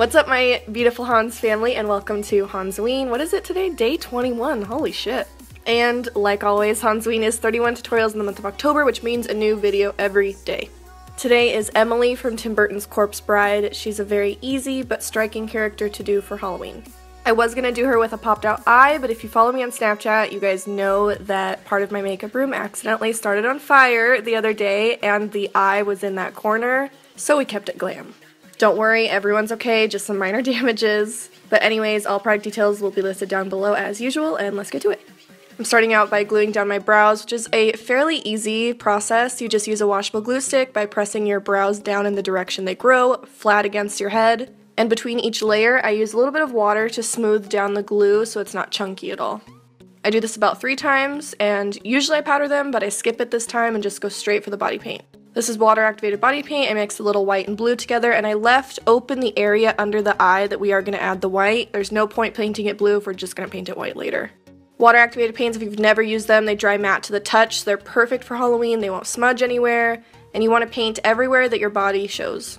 What's up, my beautiful Hans family, and welcome to Hansween. What is it today? Day 21. Holy shit. And like always, Hansween is 31 tutorials in the month of October, which means a new video every day. Today is Emily from Tim Burton's Corpse Bride. She's a very easy but striking character to do for Halloween. I was gonna do her with a popped out eye, but if you follow me on Snapchat, you guys know that part of my makeup room accidentally started on fire the other day, and the eye was in that corner, so we kept it glam. Don't worry, everyone's okay, just some minor damages. But anyways, all product details will be listed down below as usual, and let's get to it. I'm starting out by gluing down my brows, which is a fairly easy process. You just use a washable glue stick by pressing your brows down in the direction they grow, flat against your head. And between each layer, I use a little bit of water to smooth down the glue so it's not chunky at all. I do this about 3 times, and usually I powder them, but I skip it this time and just go straight for the body paint. This is water-activated body paint. I mixed a little white and blue together, and I left open the area under the eye that we are going to add the white. There's no point painting it blue if we're just going to paint it white later. Water-activated paints, if you've never used them, they dry matte to the touch, so they're perfect for Halloween. They won't smudge anywhere, and you want to paint everywhere that your body shows.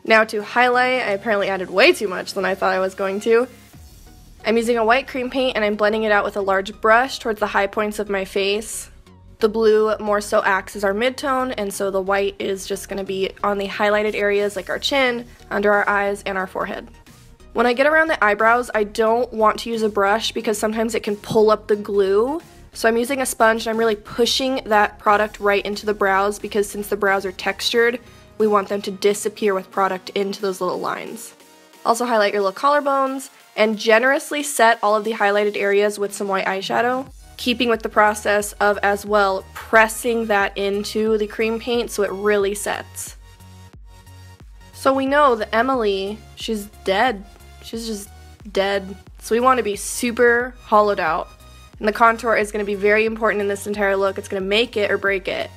Now to highlight, I apparently added way too much than I thought I was going to. I'm using a white cream paint, and I'm blending it out with a large brush towards the high points of my face. The blue more so acts as our midtone, and so the white is just going to be on the highlighted areas like our chin, under our eyes, and our forehead. When I get around the eyebrows, I don't want to use a brush because sometimes it can pull up the glue. So I'm using a sponge, and I'm really pushing that product right into the brows because since the brows are textured, we want them to disappear with product into those little lines. Also highlight your little collarbones, and generously set all of the highlighted areas with some white eyeshadow, keeping with the process of as well pressing that into the cream paint so it really sets. So we know that Emily, she's dead. She's just dead. So we want to be super hollowed out. And the contour is going to be very important in this entire look. It's going to make it or break it.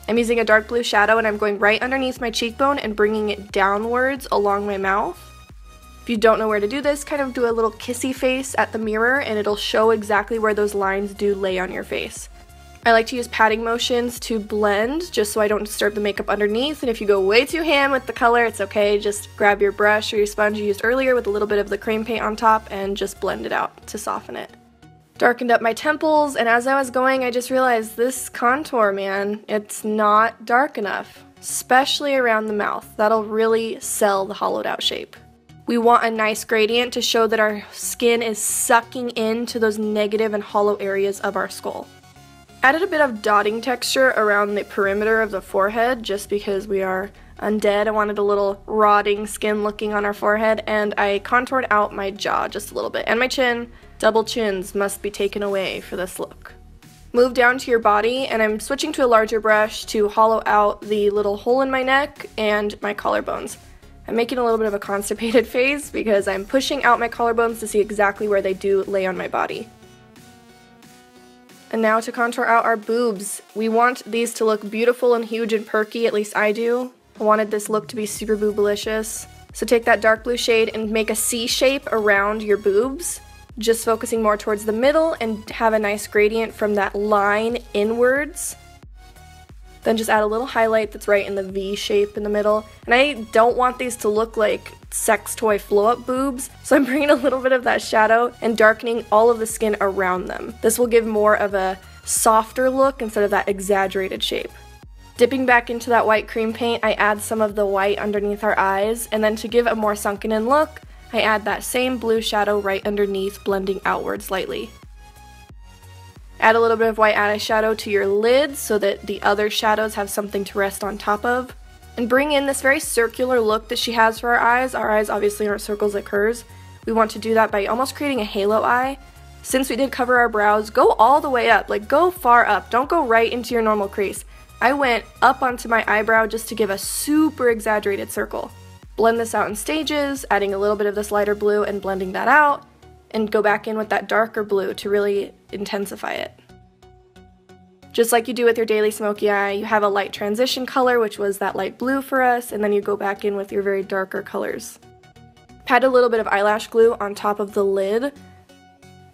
I'm using a dark blue shadow, and I'm going right underneath my cheekbone and bringing it downwards along my mouth. If you don't know where to do this, kind of do a little kissy face at the mirror and it'll show exactly where those lines do lay on your face. I like to use patting motions to blend just so I don't disturb the makeup underneath, and if you go way too ham with the color, it's okay. Just grab your brush or your sponge you used earlier with a little bit of the cream paint on top and just blend it out to soften it. Darkened up my temples, and as I was going, I just realized this contour, man, it's not dark enough, especially around the mouth. That'll really sell the hollowed out shape. We want a nice gradient to show that our skin is sucking into those negative and hollow areas of our skull. Added a bit of dotting texture around the perimeter of the forehead just because we are undead. I wanted a little rotting skin looking on our forehead, and I contoured out my jaw just a little bit, and my chin. Double chins must be taken away for this look. Move down to your body, and I'm switching to a larger brush to hollow out the little hole in my neck and my collarbones. I'm making a little bit of a constipated face because I'm pushing out my collarbones to see exactly where they do lay on my body. And now to contour out our boobs. We want these to look beautiful and huge and perky, at least I do. I wanted this look to be super boobalicious. So take that dark blue shade and make a C shape around your boobs, just focusing more towards the middle, and have a nice gradient from that line inwards. Then just add a little highlight that's right in the V shape in the middle. And I don't want these to look like sex toy flow-up boobs, so I'm bringing a little bit of that shadow and darkening all of the skin around them. This will give more of a softer look instead of that exaggerated shape. Dipping back into that white cream paint, I add some of the white underneath our eyes, and then to give a more sunken in look, I add that same blue shadow right underneath, blending outward slightly. Add a little bit of white eyeshadow to your lids so that the other shadows have something to rest on top of. And bring in this very circular look that she has for our eyes. Our eyes obviously aren't circles like hers. We want to do that by almost creating a halo eye. Since we did cover our brows, go all the way up, like go far up. Don't go right into your normal crease. I went up onto my eyebrow just to give a super exaggerated circle. Blend this out in stages, adding a little bit of this lighter blue and blending that out, and go back in with that darker blue to really intensify it. Just like you do with your daily smoky eye, you have a light transition color, which was that light blue for us, and then you go back in with your very darker colors. Pat a little bit of eyelash glue on top of the lid,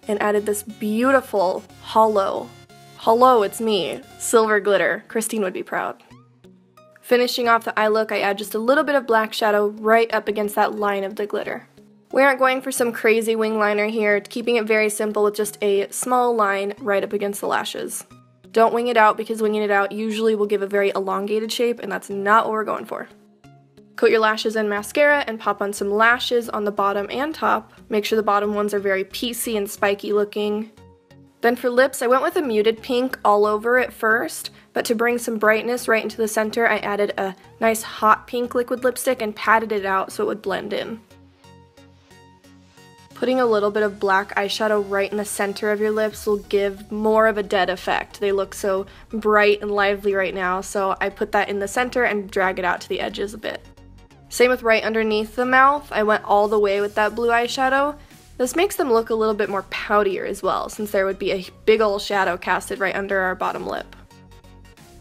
and added this beautiful hollow, it's me, silver glitter. Christine would be proud. Finishing off the eye look, I add just a little bit of black shadow right up against that line of the glitter. We aren't going for some crazy wing liner here, keeping it very simple with just a small line right up against the lashes. Don't wing it out, because winging it out usually will give a very elongated shape, and that's not what we're going for. Coat your lashes in mascara and pop on some lashes on the bottom and top. Make sure the bottom ones are very piecey and spiky looking. Then for lips, I went with a muted pink all over at first, but to bring some brightness right into the center, I added a nice hot pink liquid lipstick and patted it out so it would blend in. Putting a little bit of black eyeshadow right in the center of your lips will give more of a dead effect. They look so bright and lively right now, so I put that in the center and drag it out to the edges a bit. Same with right underneath the mouth. I went all the way with that blue eyeshadow. This makes them look a little bit more poutier as well, since there would be a big ol' shadow casted right under our bottom lip.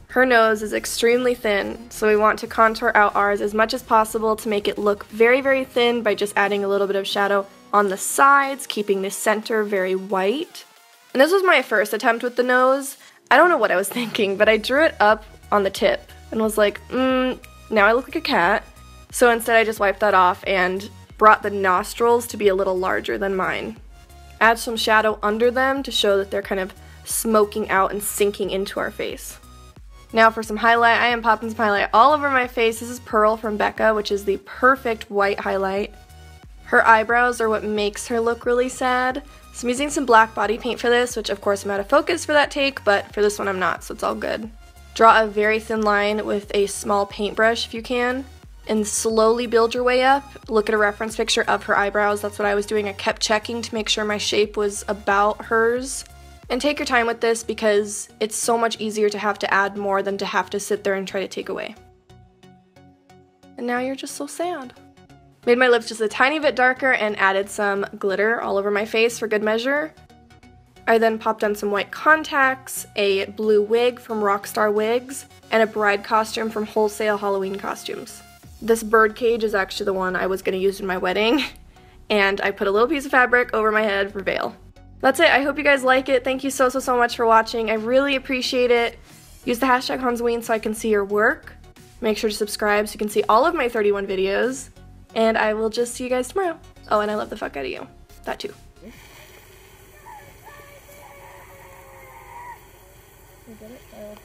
Her nose is extremely thin, so we want to contour out ours as much as possible to make it look very, very thin by just adding a little bit of shadow on the sides, keeping the center very white. And this was my first attempt with the nose. I don't know what I was thinking, but I drew it up on the tip and was like, now I look like a cat. So instead I just wiped that off and brought the nostrils to be a little larger than mine. Add some shadow under them to show that they're kind of smoking out and sinking into our face. Now for some highlight, I am popping some highlight all over my face. This is Pearl from Becca, which is the perfect white highlight. Her eyebrows are what makes her look really sad. So I'm using some black body paint for this, which of course I'm out of focus for that take, but for this one I'm not, so it's all good. Draw a very thin line with a small paintbrush if you can, and slowly build your way up. Look at a reference picture of her eyebrows. That's what I was doing. I kept checking to make sure my shape was about hers. And take your time with this because it's so much easier to have to add more than to have to sit there and try to take away. And now you're just so sad. Made my lips just a tiny bit darker and added some glitter all over my face for good measure. I then popped on some white contacts, a blue wig from Rockstar Wigs, and a bride costume from Wholesale Halloween Costumes. This bird cage is actually the one I was going to use in my wedding, and I put a little piece of fabric over my head for veil. That's it. I hope you guys like it. Thank you so much for watching. I really appreciate it. Use the hashtag Hansween so I can see your work. Make sure to subscribe so you can see all of my 31 videos. And I will just see you guys tomorrow. Oh, and I love the fuck out of you. That too. You get it?